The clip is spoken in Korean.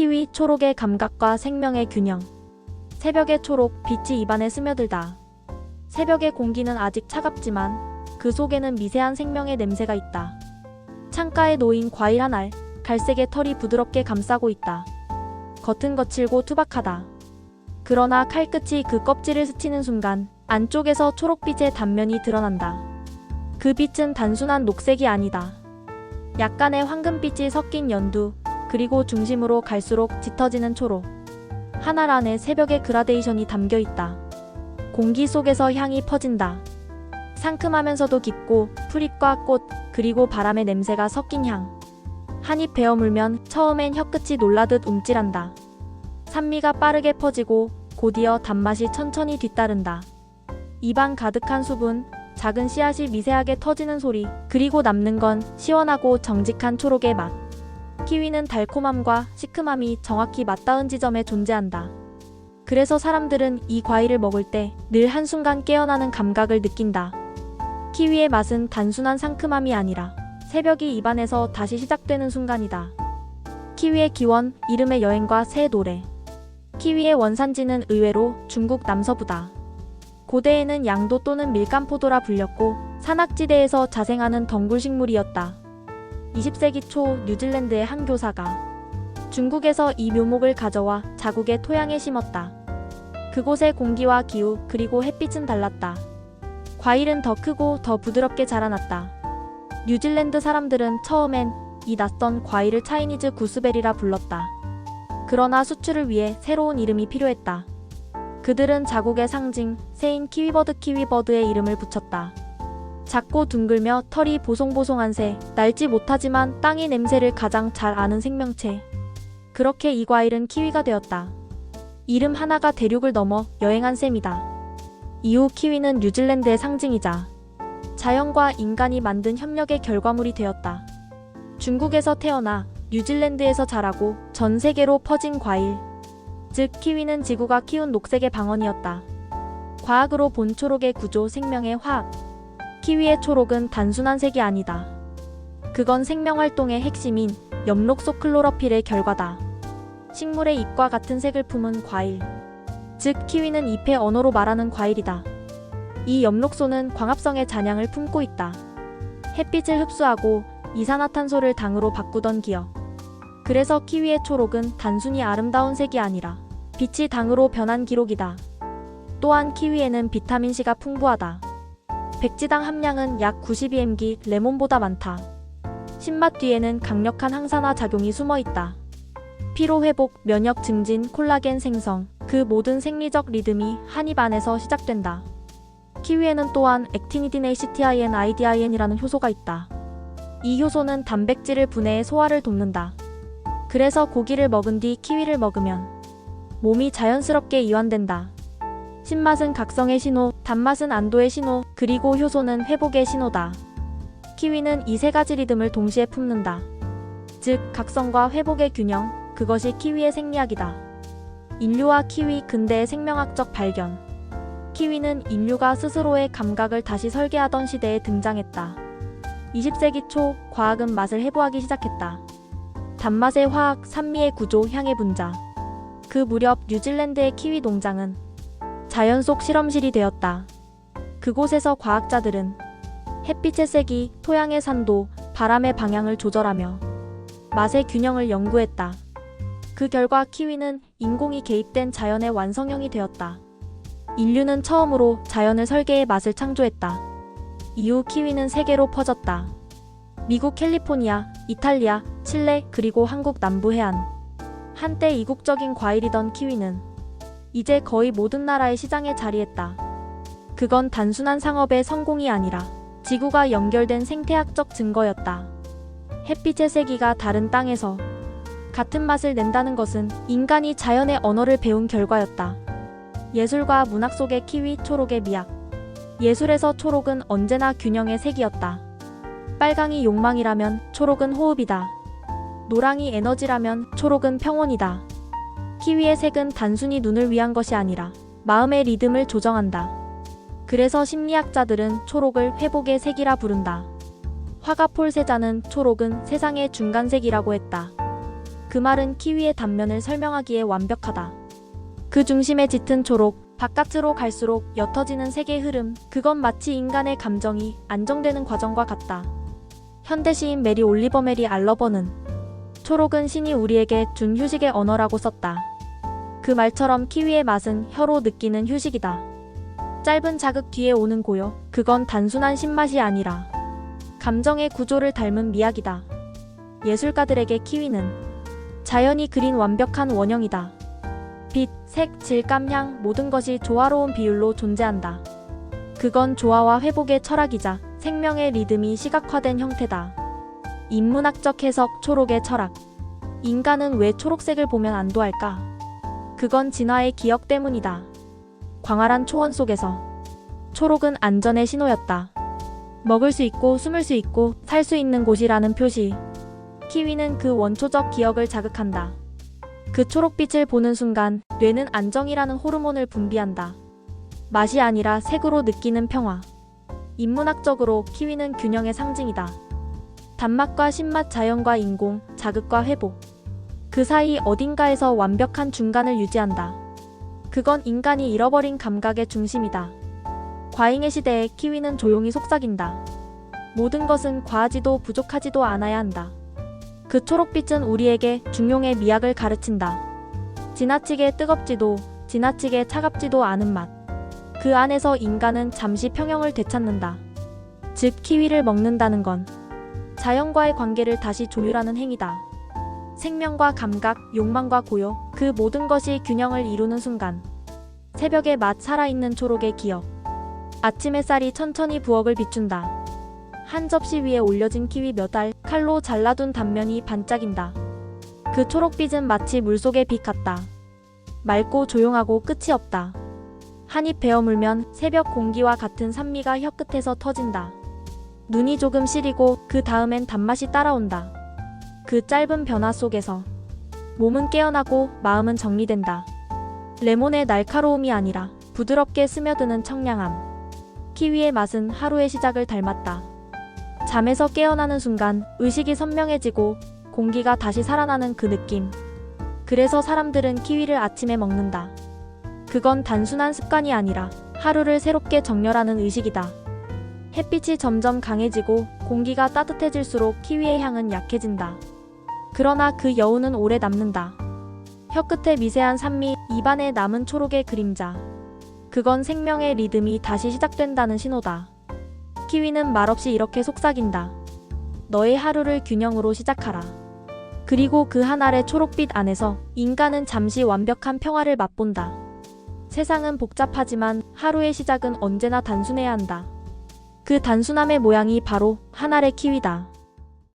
키위 초록의 감각과 생명의 균형. 새벽의 초록, 빛이 입안에 스며들다. 새벽의 공기는 아직 차갑지만 그 속에는 미세한 생명의 냄새가 있다. 창가에 놓인 과일 한 알, 갈색의 털이 부드럽게 감싸고 있다. 겉은 거칠고 투박하다. 그러나 칼끝이 그 껍질을 스치는 순간 안쪽에서 초록빛의 단면이 드러난다. 그 빛은 단순한 녹색이 아니다. 약간의 황금빛이 섞인 연두, 그리고 중심으로 갈수록 짙어지는 초록. 한 알 안에 새벽의 그라데이션이 담겨 있다. 공기 속에서 향이 퍼진다. 상큼하면서도 깊고 풀잎과 꽃, 그리고 바람의 냄새가 섞인 향. 한 입 베어 물면 처음엔 혀끝이 놀라듯 움찔한다. 산미가 빠르게 퍼지고 곧이어 단맛이 천천히 뒤따른다. 입안 가득한 수분, 작은 씨앗이 미세하게 터지는 소리, 그리고 남는 건 시원하고 정직한 초록의 맛. 키위는 달콤함과 시큼함이 정확히 맞닿은 지점에 존재한다. 그래서 사람들은 이 과일을 먹을 때 늘 한순간 깨어나는 감각을 느낀다. 키위의 맛은 단순한 상큼함이 아니라 새벽이 입안에서 다시 시작되는 순간이다. 키위의 기원, 이름의 여행과 새 노래. 키위의 원산지는 의외로 중국 남서부다. 고대에는 양도 또는 밀감포도라 불렸고 산악지대에서 자생하는 덩굴식물이었다. 20세기 초 뉴질랜드의 한 교사가 중국에서 이 묘목을 가져와 자국의 토양에 심었다. 그곳의 공기와 기후 그리고 햇빛은 달랐다. 과일은 더 크고 더 부드럽게 자라났다. 뉴질랜드 사람들은 처음엔 이 낯선 과일을 차이니즈 구스베리라 불렀다. 그러나 수출을 위해 새로운 이름이 필요했다. 그들은 자국의 상징, 새인 키위버드의 이름을 붙였다. 작고 둥글며 털이 보송보송한 새, 날지 못하지만 땅의 냄새를 가장 잘 아는 생명체. 그렇게 이 과일은 키위가 되었다. 이름 하나가 대륙을 넘어 여행한 셈이다. 이후 키위는 뉴질랜드의 상징이자 자연과 인간이 만든 협력의 결과물이 되었다. 중국에서 태어나 뉴질랜드에서 자라고 전 세계로 퍼진 과일. 즉 키위는 지구가 키운 녹색의 방언이었다. 과학으로 본 초록의 구조, 생명의 화학. 키위의 초록은 단순한 색이 아니다. 그건 생명활동의 핵심인 엽록소 클로로필의 결과다. 식물의 잎과 같은 색을 품은 과일. 즉 키위는 잎의 언어로 말하는 과일이다. 이 엽록소는 광합성의 잔향을 품고 있다. 햇빛을 흡수하고 이산화탄소를 당으로 바꾸던 기억. 그래서 키위의 초록은 단순히 아름다운 색이 아니라 빛이 당으로 변한 기록이다. 또한 키위에는 비타민C가 풍부하다. 백지당 함량은 약 92mg, 레몬보다 많다. 신맛 뒤에는 강력한 항산화 작용이 숨어있다. 피로회복, 면역 증진, 콜라겐 생성, 그 모든 생리적 리듬이 한 입 안에서 시작된다. 키위에는 또한 액티니딘ACTINIDIN이라는 효소가 있다. 이 효소는 단백질을 분해해 소화를 돕는다. 그래서 고기를 먹은 뒤 키위를 먹으면 몸이 자연스럽게 이완된다. 신맛은 각성의 신호, 단맛은 안도의 신호, 그리고 효소는 회복의 신호다. 키위는 이 세 가지 리듬을 동시에 품는다. 즉, 각성과 회복의 균형, 그것이 키위의 생리학이다. 인류와 키위, 근대의 생명학적 발견. 키위는 인류가 스스로의 감각을 다시 설계하던 시대에 등장했다. 20세기 초, 과학은 맛을 해부하기 시작했다. 단맛의 화학, 산미의 구조, 향의 분자. 그 무렵 뉴질랜드의 키위 농장은 자연 속 실험실이 되었다. 그곳에서 과학자들은 햇빛의 세기, 토양의 산도, 바람의 방향을 조절하며 맛의 균형을 연구했다. 그 결과 키위는 인공이 개입된 자연의 완성형이 되었다. 인류는 처음으로 자연을 설계해 맛을 창조했다. 이후 키위는 세계로 퍼졌다. 미국 캘리포니아, 이탈리아, 칠레, 그리고 한국 남부 해안. 한때 이국적인 과일이던 키위는 이제 거의 모든 나라의 시장에 자리했다. 그건 단순한 상업의 성공이 아니라 지구가 연결된 생태학적 증거였다. 햇빛의 세기가 다른 땅에서 같은 맛을 낸다는 것은 인간이 자연의 언어를 배운 결과였다. 예술과 문학 속의 키위, 초록의 미학. 예술에서 초록은 언제나 균형의 색이었다. 빨강이 욕망이라면 초록은 호흡이다. 노랑이 에너지라면 초록은 평온이다. 키위의 색은 단순히 눈을 위한 것이 아니라 마음의 리듬을 조정한다. 그래서 심리학자들은 초록을 회복의 색이라 부른다. 화가 폴세자는 초록은 세상의 중간색이라고 했다. 그 말은 키위의 단면을 설명하기에 완벽하다. 그 중심에 짙은 초록, 바깥으로 갈수록 옅어지는 색의 흐름, 그건 마치 인간의 감정이 안정되는 과정과 같다. 현대 시인 메리 올리버 메리 알러버는 초록은 신이 우리에게 준 휴식의 언어라고 썼다. 그 말처럼 키위의 맛은 혀로 느끼는 휴식이다. 짧은 자극 뒤에 오는 고요, 그건 단순한 신맛이 아니라 감정의 구조를 닮은 미학이다. 예술가들에게 키위는 자연이 그린 완벽한 원형이다. 빛, 색, 질감, 향 모든 것이 조화로운 비율로 존재한다. 그건 조화와 회복의 철학이자 생명의 리듬이 시각화된 형태다. 인문학적 해석, 초록의 철학. 인간은 왜 초록색을 보면 안도할까? 그건 진화의 기억 때문이다. 광활한 초원 속에서 초록은 안전의 신호였다. 먹을 수 있고 숨을 수 있고 살 수 있는 곳이라는 표시. 키위는 그 원초적 기억을 자극한다. 그 초록빛을 보는 순간 뇌는 안정이라는 호르몬을 분비한다. 맛이 아니라 색으로 느끼는 평화. 인문학적으로 키위는 균형의 상징이다. 단맛과 신맛, 자연과 인공, 자극과 회복. 그 사이 어딘가에서 완벽한 중간을 유지한다. 그건 인간이 잃어버린 감각의 중심이다. 과잉의 시대에 키위는 조용히 속삭인다. 모든 것은 과하지도 부족하지도 않아야 한다. 그 초록빛은 우리에게 중용의 미학을 가르친다. 지나치게 뜨겁지도 지나치게 차갑지도 않은 맛. 그 안에서 인간은 잠시 평형을 되찾는다. 즉 키위를 먹는다는 건 자연과의 관계를 다시 조율하는 행위다. 생명과 감각, 욕망과 고요, 그 모든 것이 균형을 이루는 순간 새벽의 맛, 살아있는 초록의 기억. 아침 햇살이 천천히 부엌을 비춘다. 한 접시 위에 올려진 키위 몇 알, 칼로 잘라둔 단면이 반짝인다. 그 초록빛은 마치 물속의 빛 같다. 맑고 조용하고 끝이 없다. 한 입 베어 물면 새벽 공기와 같은 산미가 혀끝에서 터진다. 눈이 조금 시리고 그 다음엔 단맛이 따라온다. 그 짧은 변화 속에서 몸은 깨어나고 마음은 정리된다. 레몬의 날카로움이 아니라 부드럽게 스며드는 청량함. 키위의 맛은 하루의 시작을 닮았다. 잠에서 깨어나는 순간 의식이 선명해지고 공기가 다시 살아나는 그 느낌. 그래서 사람들은 키위를 아침에 먹는다. 그건 단순한 습관이 아니라 하루를 새롭게 정렬하는 의식이다. 햇빛이 점점 강해지고 공기가 따뜻해질수록 키위의 향은 약해진다. 그러나 그 여운은 오래 남는다. 혀끝의 미세한 산미, 입안에 남은 초록의 그림자. 그건 생명의 리듬이 다시 시작된다는 신호다. 키위는 말없이 이렇게 속삭인다. 너의 하루를 균형으로 시작하라. 그리고 그 한 알의 초록빛 안에서 인간은 잠시 완벽한 평화를 맛본다. 세상은 복잡하지만 하루의 시작은 언제나 단순해야 한다. 그 단순함의 모양이 바로 한 알의 키위다.